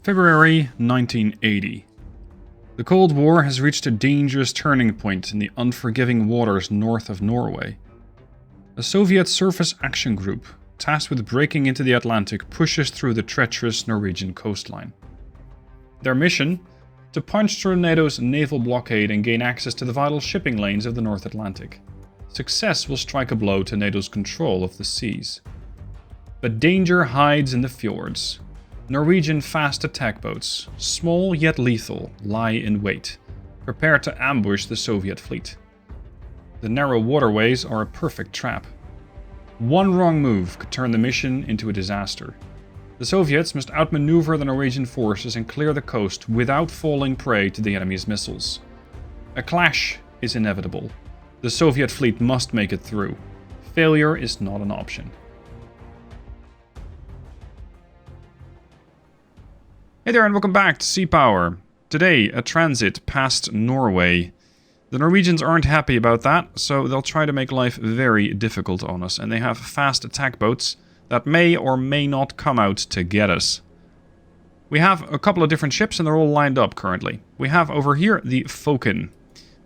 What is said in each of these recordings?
February 1980. The Cold War has reached a dangerous turning point in the unforgiving waters north of Norway. A Soviet surface action group, tasked with breaking into the Atlantic, pushes through the treacherous Norwegian coastline. Their mission? To punch through NATO's naval blockade and gain access to the vital shipping lanes of the North Atlantic. Success will strike a blow to NATO's control of the seas. But danger hides in the fjords. Norwegian fast attack boats, small yet lethal, lie in wait, prepared to ambush the Soviet fleet. The narrow waterways are a perfect trap. One wrong move could turn the mission into a disaster. The Soviets must outmaneuver the Norwegian forces and clear the coast without falling prey to the enemy's missiles. A clash is inevitable. The Soviet fleet must make it through. Failure is not an option. Hey there and welcome back to Sea Power. Today, a transit past Norway. The Norwegians aren't happy about that, so they'll try to make life very difficult on us, and they have fast attack boats that may or may not come out to get us. We have a couple of different ships and they're all lined up currently. We have over here the Fokken.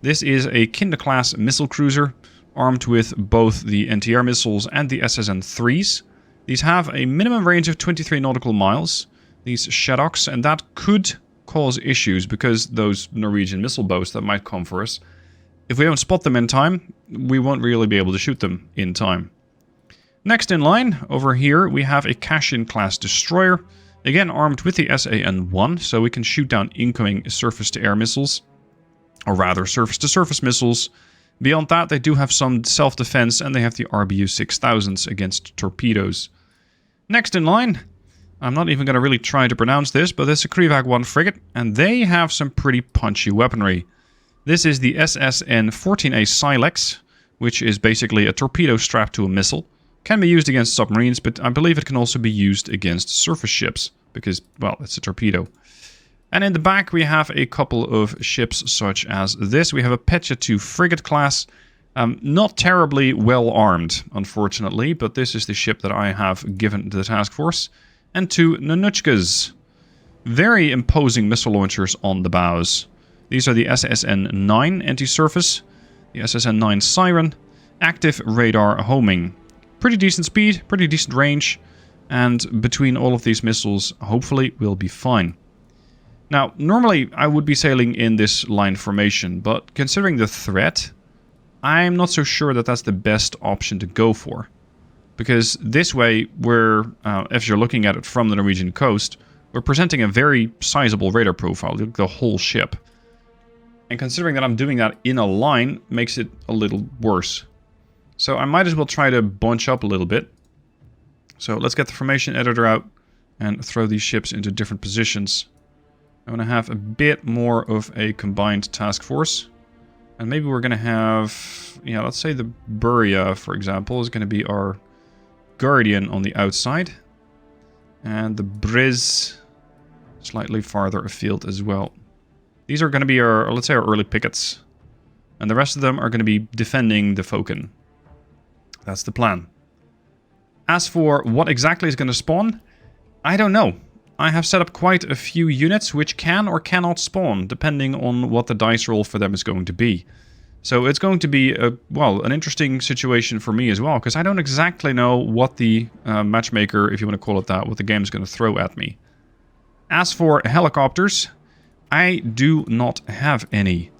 This is a Kinder-class missile cruiser, armed with both the NTR missiles and the SSN-3s. These have a minimum range of 23 nautical miles. These Shadoks, and that could cause issues because those Norwegian missile boats that might come for us, if we don't spot them in time, we won't really be able to shoot them in time. Next in line, over here, we have a Kashin-class destroyer, again armed with the SAN-1, so we can shoot down incoming surface-to-air missiles, or rather surface-to-surface missiles. Beyond that, they do have some self-defense, and they have the RBU-6000s against torpedoes. Next in line, I'm not even going to really try to pronounce this, but it's a Krivag-1 frigate, and they have some pretty punchy weaponry. This is the SSN-14A Silex, which is basically a torpedo strapped to a missile. Can be used against submarines, but I believe it can also be used against surface ships, because, well, it's a torpedo. And in the back we have a couple of ships such as this. We have a Petya II frigate class, not terribly well armed, unfortunately, but this is the ship that I have given to the task force. And two Nanuchkas. Very imposing missile launchers on the bows. These are the SSN-9 anti-surface, the SSN-9 Siren, active radar homing. Pretty decent speed, pretty decent range, and between all of these missiles, hopefully we'll be fine. Now, normally I would be sailing in this line formation, but considering the threat, I'm not so sure that that's the best option to go for. Because this way, if you're looking at it from the Norwegian coast, we're presenting a very sizable radar profile, the whole ship. And considering that I'm doing that in a line, makes it a little worse. So I might as well try to bunch up a little bit. So let's get the formation editor out and throw these ships into different positions. I want to have a bit more of a combined task force. And maybe we're going to have, let's say the Buria, for example, is going to be our Guardian on the outside, and the Briz slightly farther afield as well. These are going to be our, let's say, our early pickets, and the rest of them are going to be defending the Fokken. That's the plan. As for what exactly is going to spawn, I don't know. I have set up quite a few units which can or cannot spawn, depending on what the dice roll for them is going to be. So it's going to be, an interesting situation for me as well, because I don't exactly know what the matchmaker, if you want to call it that, what the game is going to throw at me. As for helicopters, I do not have any.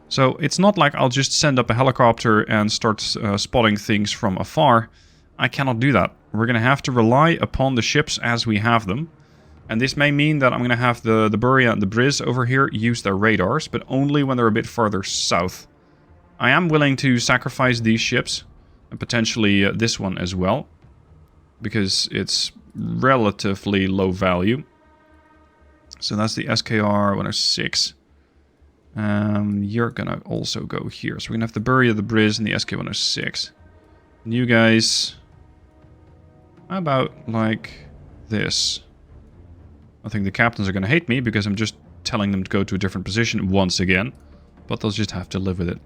So it's not like I'll just send up a helicopter and start spotting things from afar. I cannot do that. We're going to have to rely upon the ships as we have them. And this may mean that I'm going to have the Buria and the Briz over here use their radars, but only when they're a bit farther south. I am willing to sacrifice these ships, and potentially this one as well, because it's relatively low value. So that's the SKR 106. You're gonna also go here. So we're gonna have the Buria, the Briz, and the SK 106. And you guys, how about like this? I think the captains are gonna hate me because I'm just telling them to go to a different position once again, but they'll just have to live with it.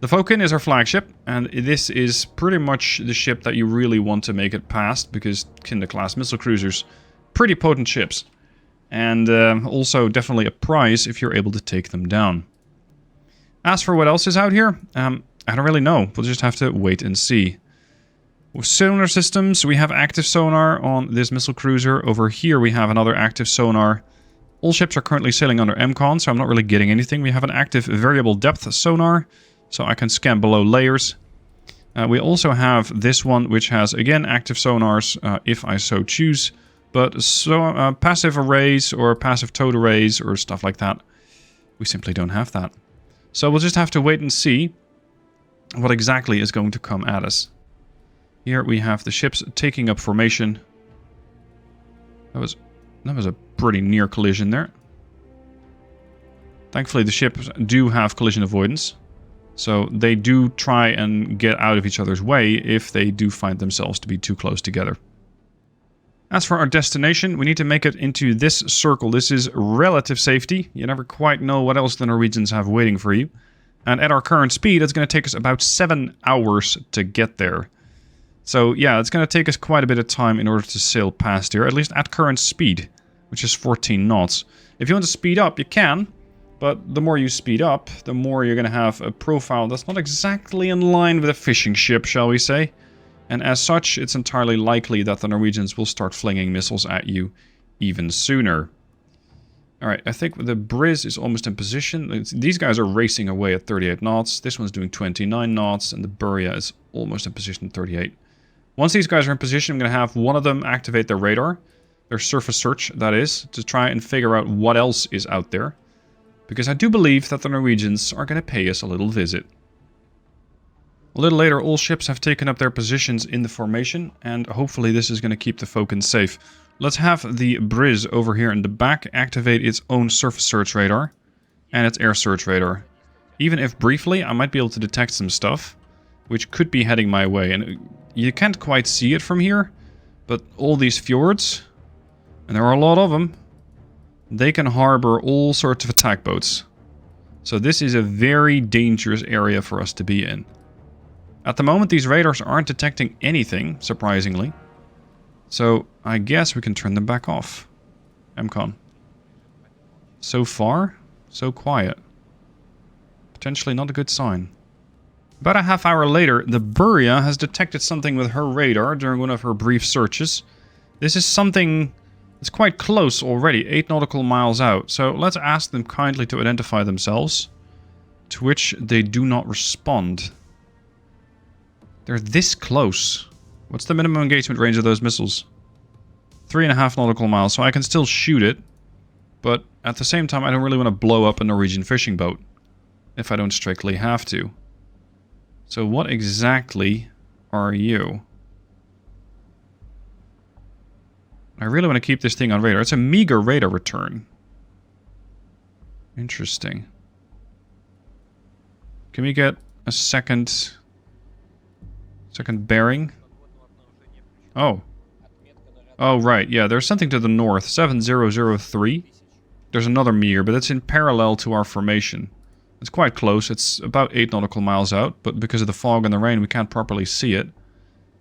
The Fokken is our flagship, and this is pretty much the ship that you really want to make it past, because Kinder-class missile cruisers, pretty potent ships. And also definitely a prize if you're able to take them down. As for what else is out here, I don't really know. We'll just have to wait and see. With sonar systems, we have active sonar on this missile cruiser. Over here we have another active sonar. All ships are currently sailing under MCON, so I'm not really getting anything. We have an active variable depth sonar, so I can scan below layers. We also have this one, which has, again, active sonars, if I so choose. But passive arrays or passive towed arrays or stuff like that, we simply don't have that. So we'll just have to wait and see what exactly is going to come at us. Here we have the ships taking up formation. That was a pretty near collision there. Thankfully the ships do have collision avoidance. So they do try and get out of each other's way if they do find themselves to be too close together. As for our destination, we need to make it into this circle. This is relative safety. You never quite know what else the Norwegians have waiting for you. And at our current speed, it's going to take us about 7 hours to get there. So yeah, it's going to take us quite a bit of time in order to sail past here, at least at current speed, which is 14 knots. If you want to speed up, you can, but the more you speed up, the more you're going to have a profile that's not exactly in line with a fishing ship, shall we say. And as such, it's entirely likely that the Norwegians will start flinging missiles at you even sooner. Alright, I think the Briz is almost in position. These guys are racing away at 38 knots. This one's doing 29 knots, and the Buria is almost in position 38. Once these guys are in position, I'm going to have one of them activate their radar. Their surface search, that is, to try and figure out what else is out there. Because I do believe that the Norwegians are going to pay us a little visit. A little later, all ships have taken up their positions in the formation, and hopefully this is going to keep the Falcon safe. Let's have the Briz over here in the back activate its own surface search radar and its air search radar. Even if briefly, I might be able to detect some stuff, which could be heading my way. And you can't quite see it from here, but all these fjords, and there are a lot of them, they can harbor all sorts of attack boats. So this is a very dangerous area for us to be in. At the moment, these radars aren't detecting anything, surprisingly. So I guess we can turn them back off. MCON. So far, so quiet. Potentially not a good sign. About a half hour later, the Buria has detected something with her radar during one of her brief searches. This is something that's quite close already, 8 nautical miles out. So let's ask them kindly to identify themselves. To which they do not respond. They're this close. What's the minimum engagement range of those missiles? 3.5 nautical miles, so I can still shoot it. But at the same time, I don't really want to blow up a Norwegian fishing boat. If I don't strictly have to. So what exactly are you? I really want to keep this thing on radar. It's a meager radar return. Interesting. Can we get a second bearing? Oh. Oh, right. Yeah, there's something to the north. 7003. There's another meager, but it's in parallel to our formation. It's quite close. It's about 8 nautical miles out, but because of the fog and the rain, we can't properly see it.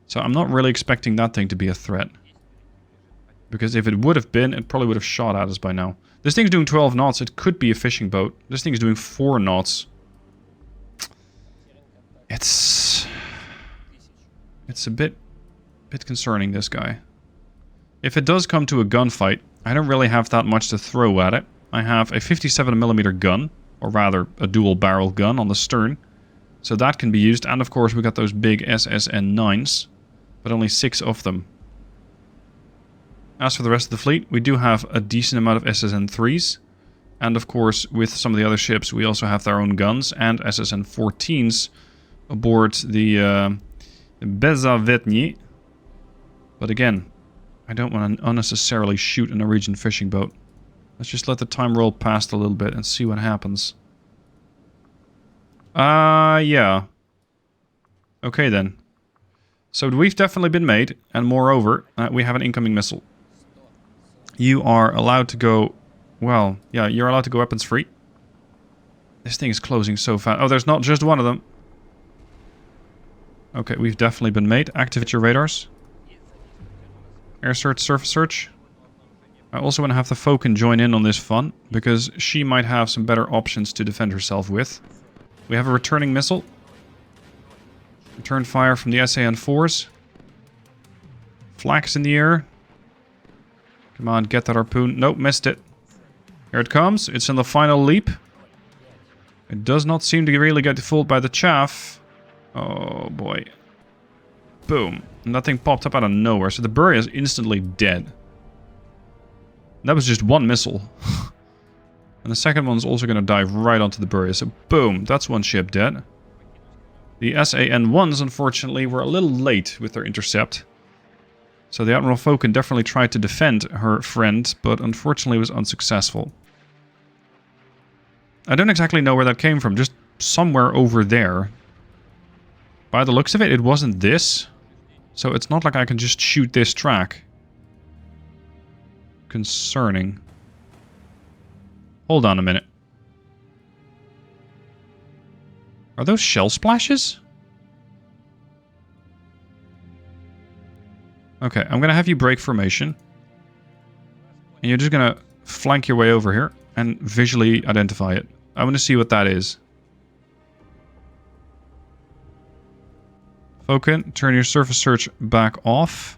So I'm not really expecting that thing to be a threat. Because if it would have been, it probably would have shot at us by now. This thing's doing 12 knots. It could be a fishing boat. This thing's doing 4 knots. It's a bit concerning, this guy. If it does come to a gunfight, I don't really have that much to throw at it. I have a 57mm gun, or rather a dual barrel gun on the stern. So that can be used, and of course we got those big SSN-9s, but only 6 of them. As for the rest of the fleet, we do have a decent amount of SSN-3s, and of course with some of the other ships we also have their own guns and SSN-14s aboard the Bezavetny. But again, I don't want to unnecessarily shoot a Norwegian fishing boat. Let's just let the time roll past a little bit and see what happens. Yeah. Okay then. So we've definitely been made, and moreover, we have an incoming missile. You are allowed to go... Well, yeah, you're allowed to go weapons free. This thing is closing so fast. Oh, there's not just one of them. Okay, we've definitely been made. Activate your radars. Air search, surface search. I also want to have the Falcon join in on this fun, because she might have some better options to defend herself with. We have a returning missile. Return fire from the SAN-4s. Flags in the air. Come on, get that harpoon. Nope, missed it. Here it comes. It's in the final leap. It does not seem to really get fooled by the chaff. Oh boy. Boom. And that thing popped up out of nowhere, so the Burya is instantly dead. That was just one missile. And the second one's also going to dive right onto the Burya. So boom, that's one ship dead. The SAN-1s, unfortunately, were a little late with their intercept. So the Admiral Falcon definitely tried to defend her friend, but unfortunately was unsuccessful. I don't exactly know where that came from, just somewhere over there. By the looks of it, it wasn't this. So it's not like I can just shoot this track. Concerning. Hold on a minute. Are those shell splashes? Okay, I'm going to have you break formation. And you're just going to flank your way over here and visually identify it. I want to see what that is. Falcon, turn your surface search back off.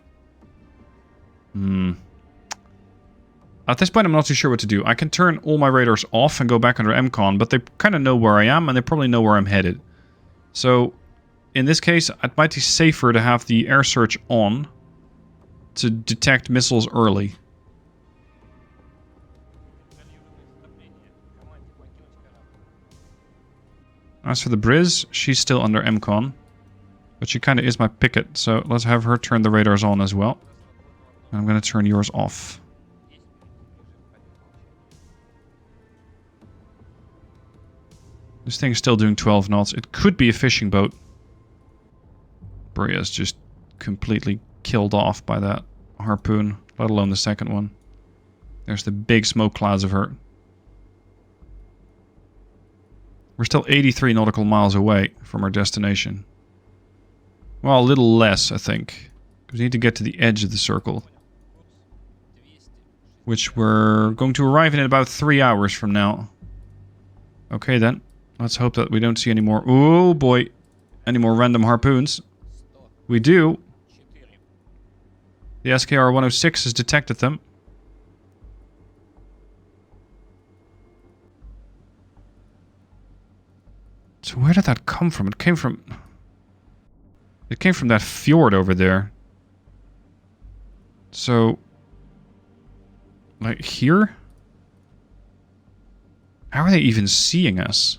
At this point, I'm not too sure what to do. I can turn all my radars off and go back under MCON, but they kind of know where I am, and they probably know where I'm headed. So, in this case, it might be safer to have the air search on to detect missiles early. As for the Briz, she's still under MCON, but she kind of is my picket, so let's have her turn the radars on as well. And I'm going to turn yours off. This thing's still doing 12 knots. It could be a fishing boat. Bria's just completely killed off by that harpoon, let alone the second one. There's the big smoke clouds of her. We're still 83 nautical miles away from our destination. Well, a little less, I think. Because we need to get to the edge of the circle. Which we're going to arrive in about 3 hours from now. Okay then. Let's hope that we don't see any more... Oh boy. Any more random harpoons. We do. The SKR-106 has detected them. So where did that come from? It came from... It came from that fjord over there. So... Like here? How are they even seeing us?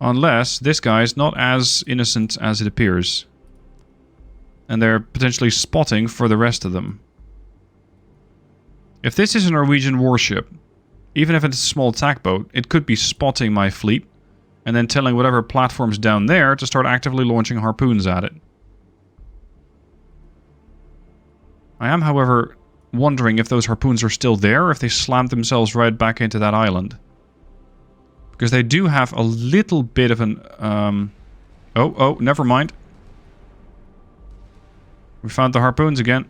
Unless this guy's not as innocent as it appears. And they're potentially spotting for the rest of them. If this is a Norwegian warship, even if it's a small attack boat, it could be spotting my fleet and then telling whatever platform's down there to start actively launching harpoons at it. I am, however, wondering if those harpoons are still there, or if they slammed themselves right back into that island. Because they do have a little bit of an... Oh, never mind. We found the harpoons again.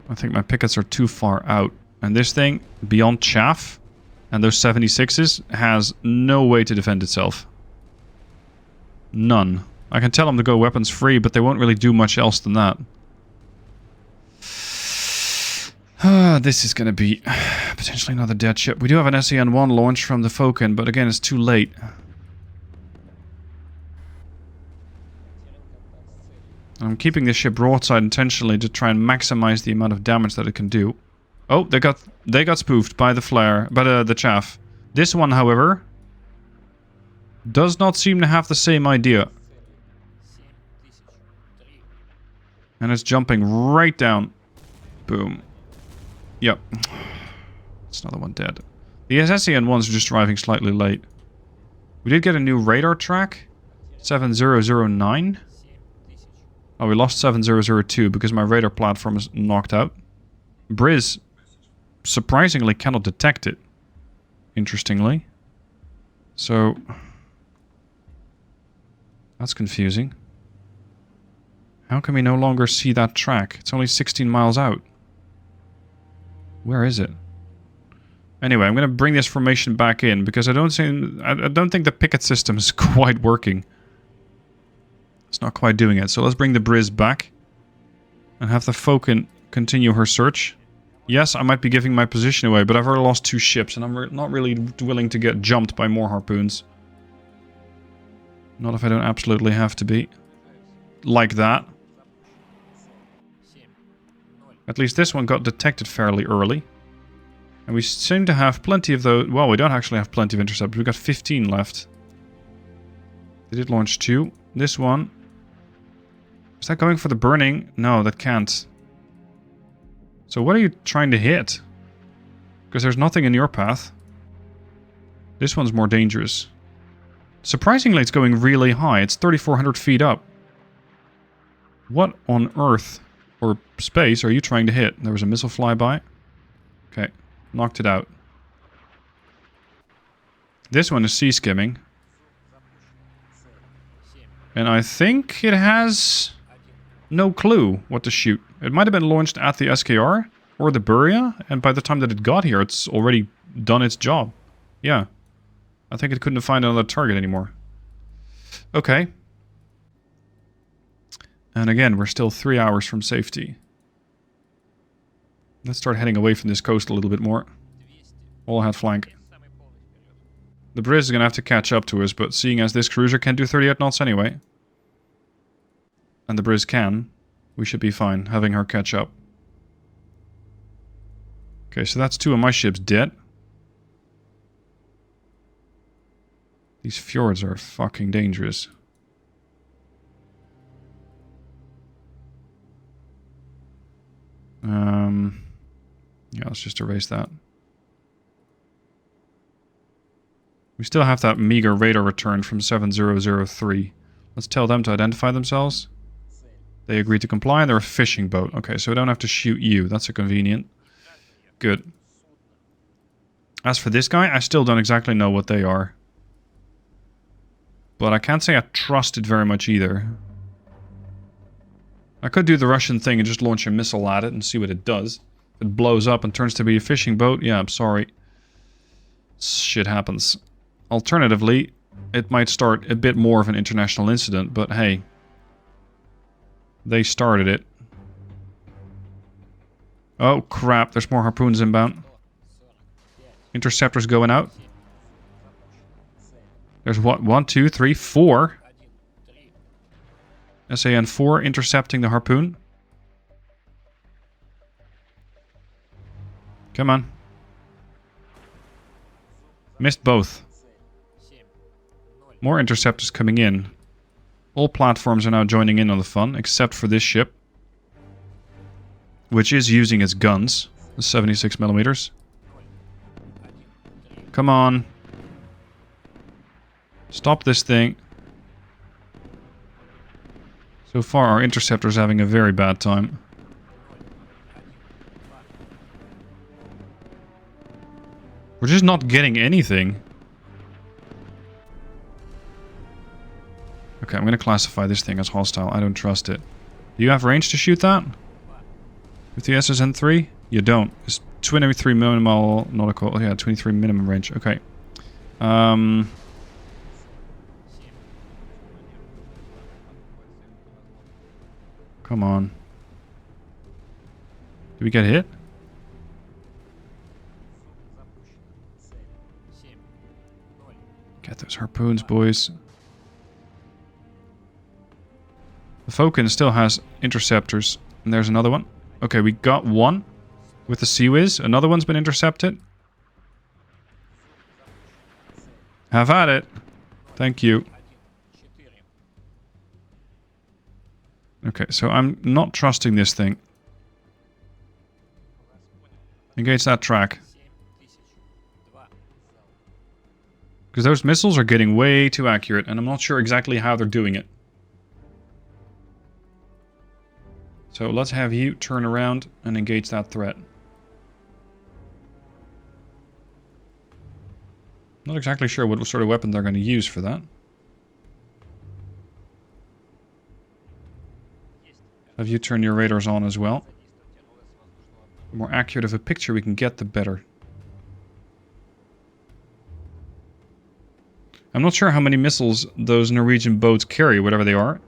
I think my pickets are too far out. And this thing, beyond chaff, and those 76s, has no way to defend itself. None. I can tell them to go weapons free, but they won't really do much else than that. This is going to be potentially another dead ship. We do have an SAN-1 launch from the Falcon, but again, it's too late. I'm keeping this ship broadside intentionally to try and maximize the amount of damage that it can do. Oh, they got spoofed by the flare, by the chaff. This one, however, does not seem to have the same idea. And it's jumping right down. Boom. Yep. It's another one dead. The SAN-1s are just arriving slightly late. We did get a new radar track. 7009. Oh, we lost 7002 because my radar platform is knocked out. Briz surprisingly cannot detect it. Interestingly. So... That's confusing. How can we no longer see that track? It's only 16 miles out. Where is it? Anyway, I'm going to bring this formation back in because I don't think the picket system is quite working. It's not quite doing it. So let's bring the Briz back and have the Falcon continue her search. Yes, I might be giving my position away, but I've already lost 2 ships and I'm not really willing to get jumped by more harpoons. Not if I don't absolutely have to be. Like that. At least this one got detected fairly early. And we seem to have plenty of those. Well, we don't actually have plenty of interceptors. We've got 15 left. They did launch 2. This one. Is that going for the burning? No, that can't. So what are you trying to hit? Because there's nothing in your path. This one's more dangerous. Surprisingly, it's going really high. It's 3,400 feet up. What on earth or space are you trying to hit? There was a missile flyby. Okay, knocked it out. This one is sea skimming. And I think it has no clue what to shoot. It might have been launched at the SKR or the Buria, and by the time that it got here, it's already done its job. Yeah. I think it couldn't find another target anymore. Okay. And again, we're still 3 hours from safety. Let's start heading away from this coast a little bit more. All ahead flank. The Briz is going to have to catch up to us, but seeing as this cruiser can do 38 knots anyway, and the Briz can, we should be fine having her catch up. Okay, so that's 2 of my ships dead. These fjords are fucking dangerous. Yeah, let's just erase that. We still have that meager radar return from 7003. Let's tell them to identify themselves. They agreed to comply and they're a fishing boat. Okay, so we don't have to shoot you. That's a convenient. Good. As for this guy, I still don't exactly know what they are. But I can't say I trust it very much either. I could do the Russian thing and just launch a missile at it and see what it does. If it blows up and turns to be a fishing boat, yeah, I'm sorry. Shit happens. Alternatively, it might start a bit more of an international incident, but hey. They started it. Oh crap, there's more harpoons inbound. Interceptors going out. There's what? 1, 2, 3, 4. SAN-4 intercepting the harpoon. Come on. Missed both. More interceptors coming in. All platforms are now joining in on the fun, except for this ship. Which is using its guns. The 76 millimeters. Come on. Stop this thing. So far, our interceptor's having a very bad time. We're just not getting anything. Okay, I'm going to classify this thing as hostile. I don't trust it. Do you have range to shoot that? With the SSN-3? You don't. It's 23 minimal nautical. Oh yeah, 23 minimum range. Okay. Come on. Did we get hit? Get those harpoons, boys. The Falcon still has interceptors. And there's another one. Okay, we got one with the Sea Whiz. Another one's been intercepted. Have at it. Thank you. Okay, so I'm not trusting this thing. Engage that track. Because those missiles are getting way too accurate, and I'm not sure exactly how they're doing it. So let's have you turn around and engage that threat. Not exactly sure what sort of weapon they're going to use for that. Have you turn your radars on as well. The more accurate of a picture we can get, the better. I'm not sure how many missiles those Norwegian boats carry, whatever they are.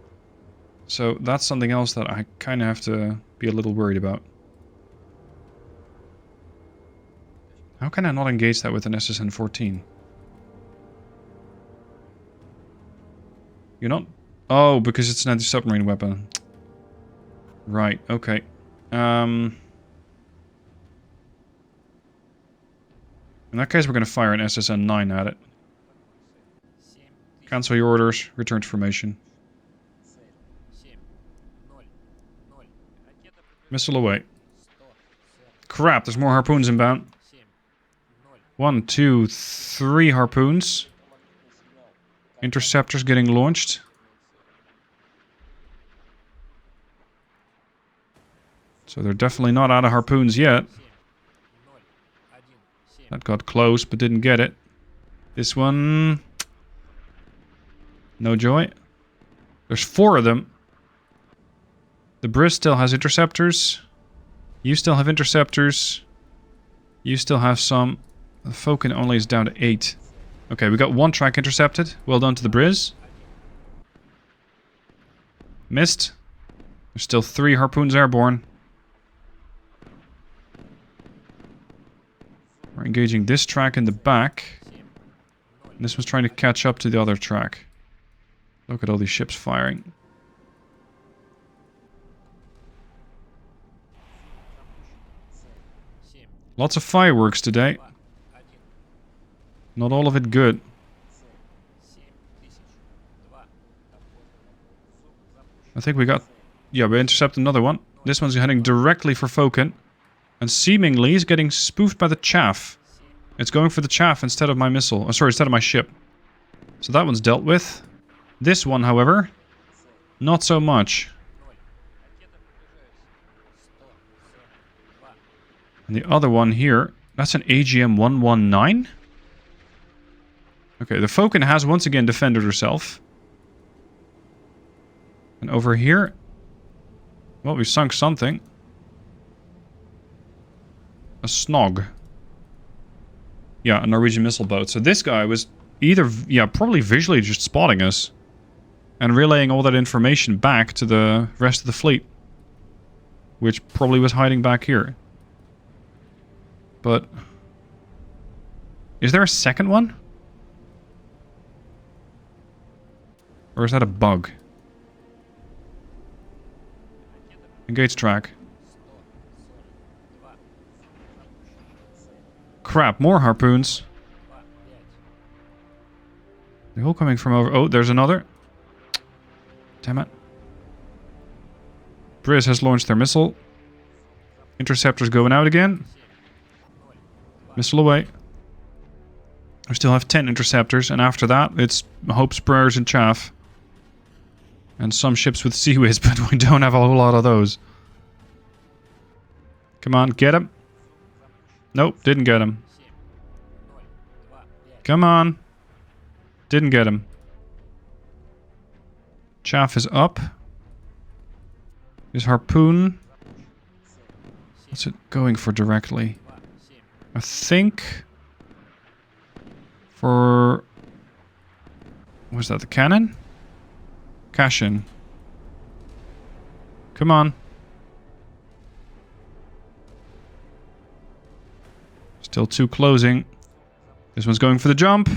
So that's something else that I kind of have to be a little worried about. How can I not engage that with an SSN-14? You're not... Oh, because it's an anti-submarine weapon. Right, okay. In that case, we're going to fire an SSN-9 at it. Cancel your orders. Return to formation. Missile away. Crap, there's more harpoons inbound. 1, 2, 3 harpoons. Interceptors getting launched. So they're definitely not out of harpoons yet. That got close, but didn't get it. This one... No joy. There's 4 of them. The Briz still has interceptors. You still have interceptors. You still have some. The Falcon only is down to 8. Okay, we got 1 track intercepted. Well done to the Briz. Missed. There's still 3 harpoons airborne. We're engaging this track in the back. And this one's trying to catch up to the other track. Look at all these ships firing. Lots of fireworks today. Not all of it good. I think we got... Yeah, we intercepted another one. This one's heading directly for Falcon. And seemingly is getting spoofed by the chaff. It's going for the chaff instead of my missile. Oh, sorry, instead of my ship. So that one's dealt with. This one, however, not so much. And the other one here, that's an AGM-119? Okay, the Falcon has once again defended herself. And over here... Well, we sunk something. A Snog. Yeah, a Norwegian missile boat. So this guy was either... Yeah, probably visually just spotting us. And relaying all that information back to the rest of the fleet. Which probably was hiding back here. But... Is there a second one? Or is that a bug? Engage track. Crap, more harpoons. They're all coming from over... Oh, there's another. Damn it. Briz has launched their missile. Interceptor's going out again. Missile away. We still have 10 interceptors, and after that, it's hopes, prayers, and chaff. And some ships with sea whiz, but we don't have a whole lot of those. Come on, get him. Nope, didn't get him. Come on. Didn't get him. Chaff is up. Is harpoon. What's it going for directly? I think... For... Was that the cannon? Cash-in. Come on. Still 2 closing. This one's going for the jump.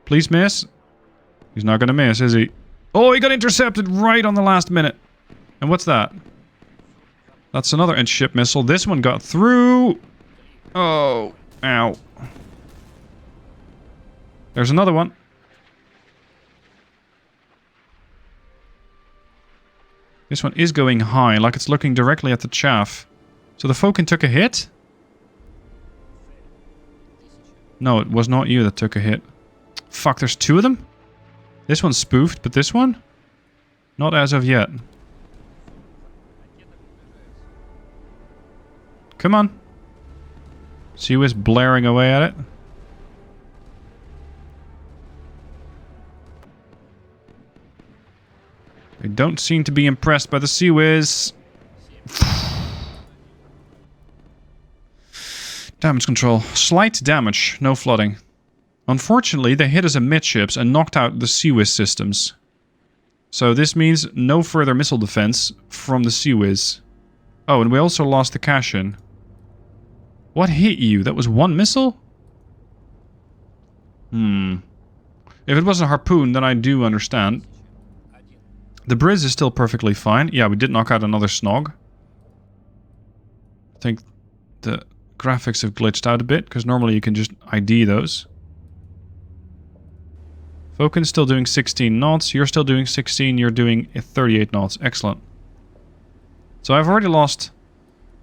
Please miss. He's not going to miss, is he? Oh, he got intercepted right on the last minute. And what's that? That's another in-ship missile. This one got through. Oh. Ow. There's another one. This one is going high, like it's looking directly at the chaff. So the Falcon took a hit? No, it was not you that took a hit. Fuck, there's 2 of them? This one's spoofed, but this one? Not as of yet. Come on. See who is blaring away at it? They don't seem to be impressed by the Sea Whiz. Damage control. Slight damage, no flooding. Unfortunately, they hit us amidships and knocked out the Sea Whiz systems. So this means no further missile defense from the Sea Whiz. Oh, and we also lost the cash-in. What hit you? That was one missile? If it was a harpoon, then I do understand. The Briz is still perfectly fine. Yeah, we did knock out another Snog. I think the graphics have glitched out a bit, because normally you can just ID those. Falcon's still doing 16 knots. You're still doing 16. You're doing 38 knots. Excellent. So I've already lost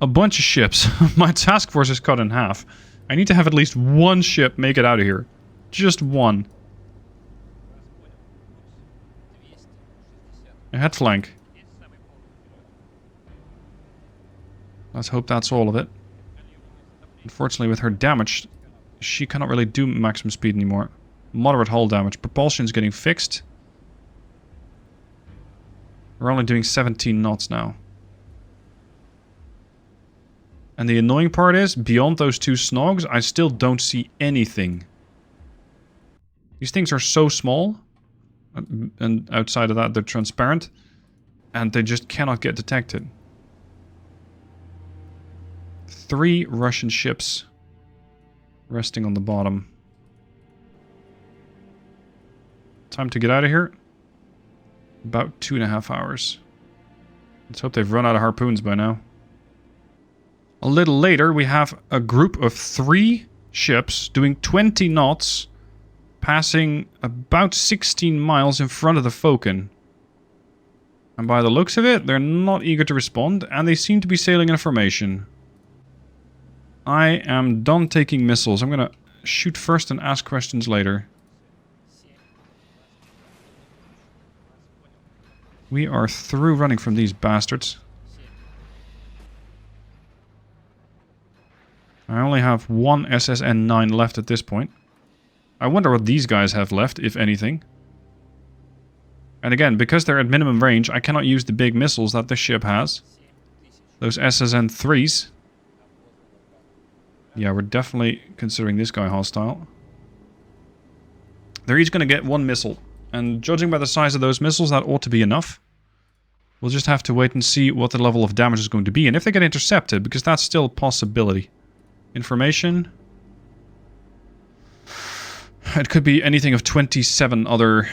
a bunch of ships. My task force is cut in half. I need to have at least one ship make it out of here. Just one. A head flank. Let's hope that's all of it. Unfortunately, with her damage, she cannot really do maximum speed anymore. Moderate hull damage. Propulsion's getting fixed. We're only doing 17 knots now. And the annoying part is, beyond those two Snogs, I still don't see anything. These things are so small. And outside of that, they're transparent. And they just cannot get detected. 3 Russian ships resting on the bottom. Time to get out of here. About 2.5 hours. Let's hope they've run out of harpoons by now. A little later, we have a group of 3 ships doing 20 knots, passing about 16 miles in front of the Falcon. And by the looks of it, they're not eager to respond, and they seem to be sailing in formation. I am done taking missiles. I'm gonna shoot first and ask questions later. We are through running from these bastards. I only have one SSN-9 left at this point. I wonder what these guys have left, if anything. And again, because they're at minimum range, I cannot use the big missiles that the ship has. Those SSN-3s. Yeah, we're definitely considering this guy hostile. They're each going to get 1 missile. And judging by the size of those missiles, that ought to be enough. We'll just have to wait and see what the level of damage is going to be. And if they get intercepted, because that's still a possibility. Information. It could be anything of 27 other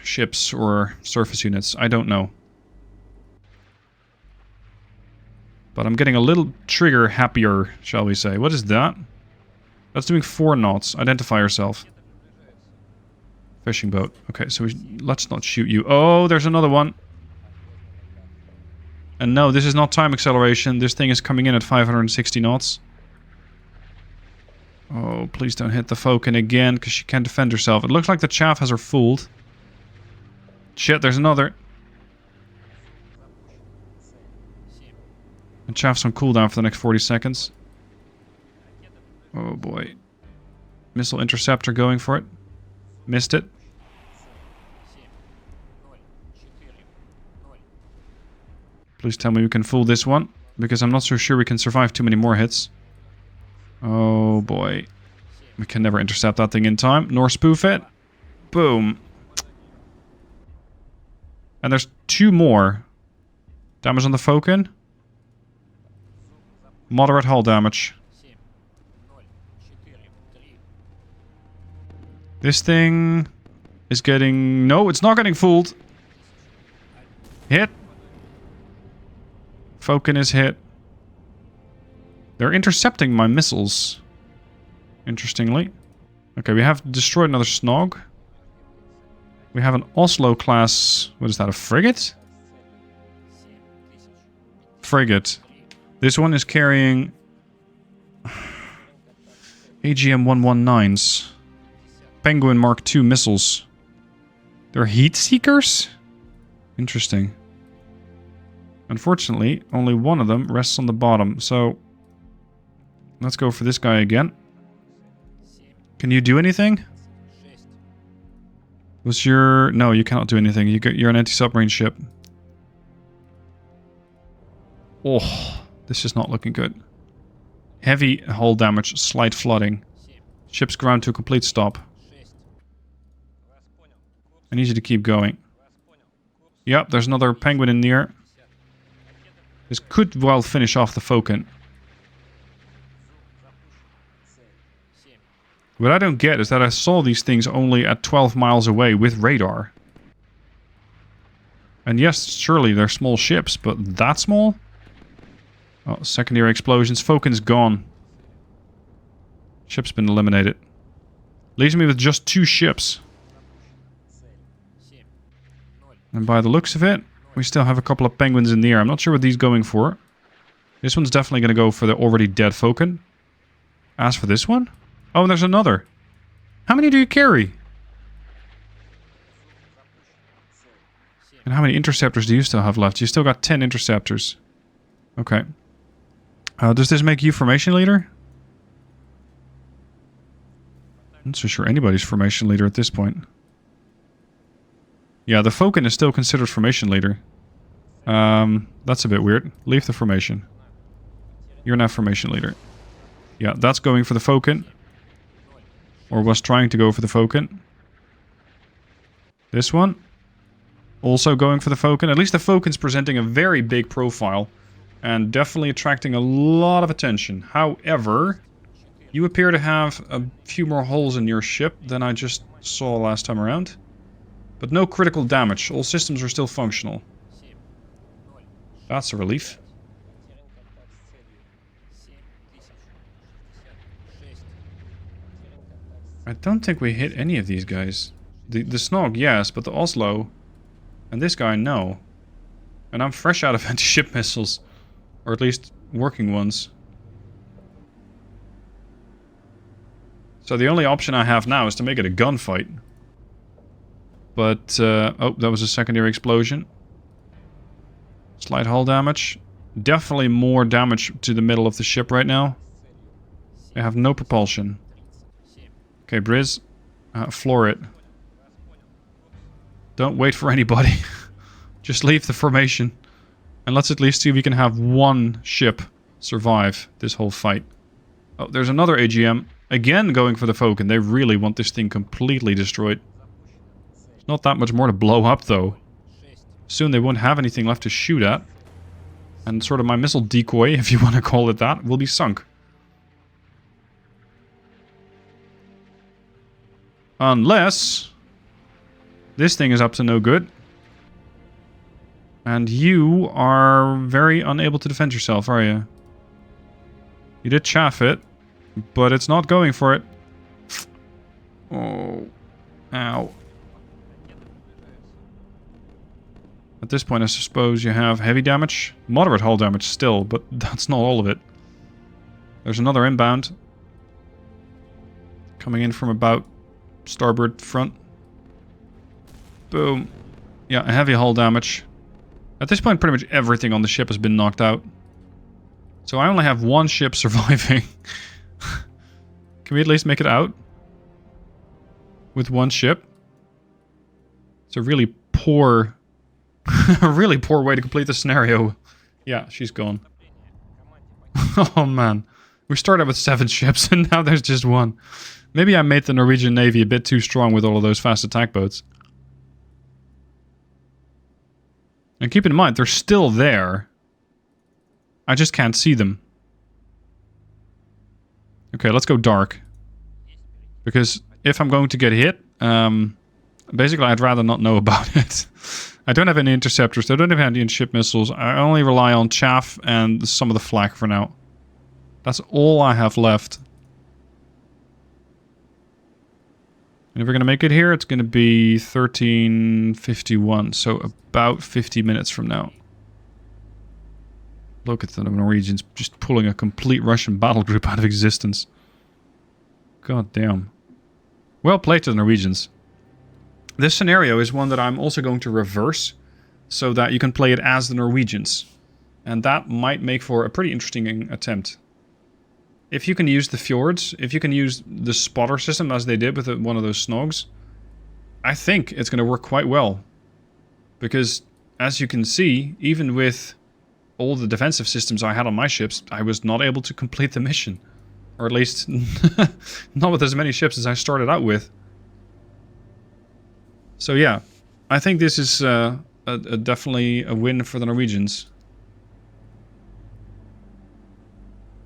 ships or surface units. I don't know. But I'm getting a little trigger happier, shall we say. What is that? That's doing 4 knots. Identify yourself. Fishing boat. Okay, so let's not shoot you. Oh, there's another one. And no, this is not time acceleration. This thing is coming in at 560 knots. Oh, please don't hit the Falcon again, because she can't defend herself. It looks like the chaff has her fooled. Shit, there's another. The chaff's on cooldown for the next 40 seconds. Oh boy. Missile interceptor going for it. Missed it. Please tell me we can fool this one, because I'm not so sure we can survive too many more hits. Oh boy. We can never intercept that thing in time, nor spoof it. Boom. And there's 2 more. Damage on the Falcon. Moderate hull damage. This thing is getting... No, it's not getting fooled. Hit. Falcon is hit. They're intercepting my missiles. Interestingly. Okay, we have destroyed another Snog. We have an Oslo class... What is that, a frigate? Frigate. This one is carrying... AGM-119s. Penguin Mark II missiles. They're heat seekers? Interesting. Unfortunately, only one of them rests on the bottom, so... Let's go for this guy again. Can you do anything? Was your... No, you cannot do anything. You're an anti-submarine ship. Oh, this is not looking good. Heavy hull damage, slight flooding. Ship's ground to a complete stop. I need you to keep going. Yep, there's another penguin in the air. This could well finish off the Falcon. What I don't get is that I saw these things only at 12 miles away with radar. And yes, surely they're small ships, but that small? Oh, secondary explosions. Falcon's gone. Ship's been eliminated. Leaves me with just 2 ships. And by the looks of it, we still have a couple of penguins in the air. I'm not sure what these going for. This one's definitely going to go for the already dead Falcon. As for this one... Oh, and there's another. How many do you carry? And how many interceptors do you still have left? You still got 10 interceptors. Okay. Does this make you formation leader? I'm not so sure anybody's formation leader at this point. Yeah, the Falcon is still considered formation leader. That's a bit weird. Leave the formation. You're now formation leader. Yeah, that's going for the Falcon. Or was trying to go for the Falcon. This one. Also going for the Falcon. At least the Falcon's presenting a very big profile. And definitely attracting a lot of attention. However, you appear to have a few more holes in your ship than I just saw last time around. But no critical damage. All systems are still functional. That's a relief. I don't think we hit any of these guys. The Snog, yes, but the Oslo and this guy, no. And I'm fresh out of anti-ship missiles. Or at least working ones. So the only option I have now is to make it a gunfight. But, oh, that was a secondary explosion. Slight hull damage. Definitely more damage to the middle of the ship right now. They have no propulsion. Okay, Briz. Floor it. Don't wait for anybody. Just leave the formation. And let's at least see if we can have one ship survive this whole fight. Oh, there's another AGM. Again going for the Falcon. They really want this thing completely destroyed. There's not that much more to blow up, though. Soon they won't have anything left to shoot at. And sort of my missile decoy, if you want to call it that, will be sunk. Unless this thing is up to no good. And you are very unable to defend yourself, are you? You did chaff it, but it's not going for it. Oh. Ow. At this point, I suppose you have heavy damage. Moderate hull damage still, but that's not all of it. There's another inbound. Coming in from about starboard front. Boom. Yeah, heavy hull damage. At this point, pretty much everything on the ship has been knocked out. So I only have one ship surviving. Can we at least make it out? With one ship? It's a really poor... a really poor way to complete the scenario. Yeah, she's gone. Oh man. We started with 7 ships and now there's just 1. Maybe I made the Norwegian Navy a bit too strong with all of those fast attack boats. And keep in mind, they're still there. I just can't see them. Okay, let's go dark. Because if I'm going to get hit, basically I'd rather not know about it. I don't have any interceptors, I don't have any ship missiles. I only rely on chaff and some of the flak for now. That's all I have left. And if we're going to make it here, it's going to be 13:51, so about 50 minutes from now. Look at the Norwegians just pulling a complete Russian battle group out of existence. God damn. Well played to the Norwegians. This scenario is one that I'm also going to reverse, so that you can play it as the Norwegians. And that might make for a pretty interesting attempt. If you can use the fjords, if you can use the spotter system as they did with one of those snogs, I think it's going to work quite well. Because, as you can see, even with all the defensive systems I had on my ships, I was not able to complete the mission. Or at least, not with as many ships as I started out with. So yeah, I think this is definitely a win for the Norwegians.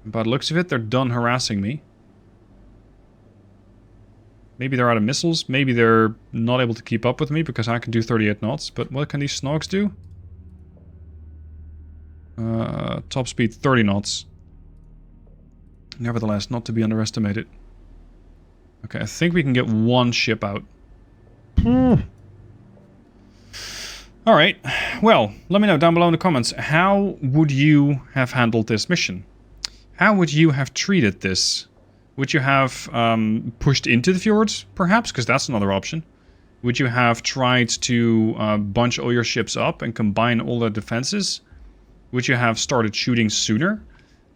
By the looks of it, they're done harassing me. Maybe they're out of missiles. Maybe they're not able to keep up with me because I can do 38 knots. But what can these snogs do? Top speed 30 knots. Nevertheless, not to be underestimated. Okay, I think we can get one ship out. Alright, well, let me know down below in the comments. How would you have handled this mission? How would you have treated this? Would you have pushed into the fjords, perhaps? Because that's another option. Would you have tried to bunch all your ships up and combine all their defenses? Would you have started shooting sooner?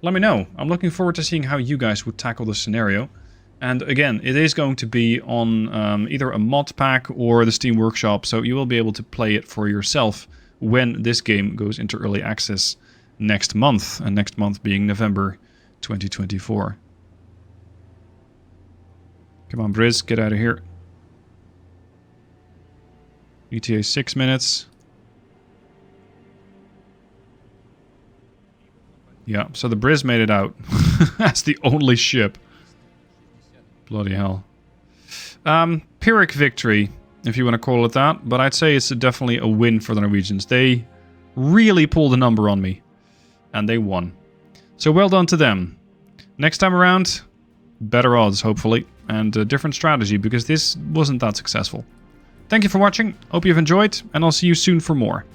Let me know. I'm looking forward to seeing how you guys would tackle this scenario. And again, it is going to be on either a mod pack or the Steam Workshop, so you will be able to play it for yourself when this game goes into early access next month. And next month being November 2024. Come on, Briz, get out of here. ETA 6 minutes. Yeah, so the Briz made it out. That's the only ship. Bloody hell. Pyrrhic victory, if you want to call it that. But I'd say it's definitely a win for the Norwegians. They really pulled a number on me. And they won. So well done to them. Next time around, better odds, hopefully. And a different strategy, because this wasn't that successful. Thank you for watching. Hope you've enjoyed. And I'll see you soon for more.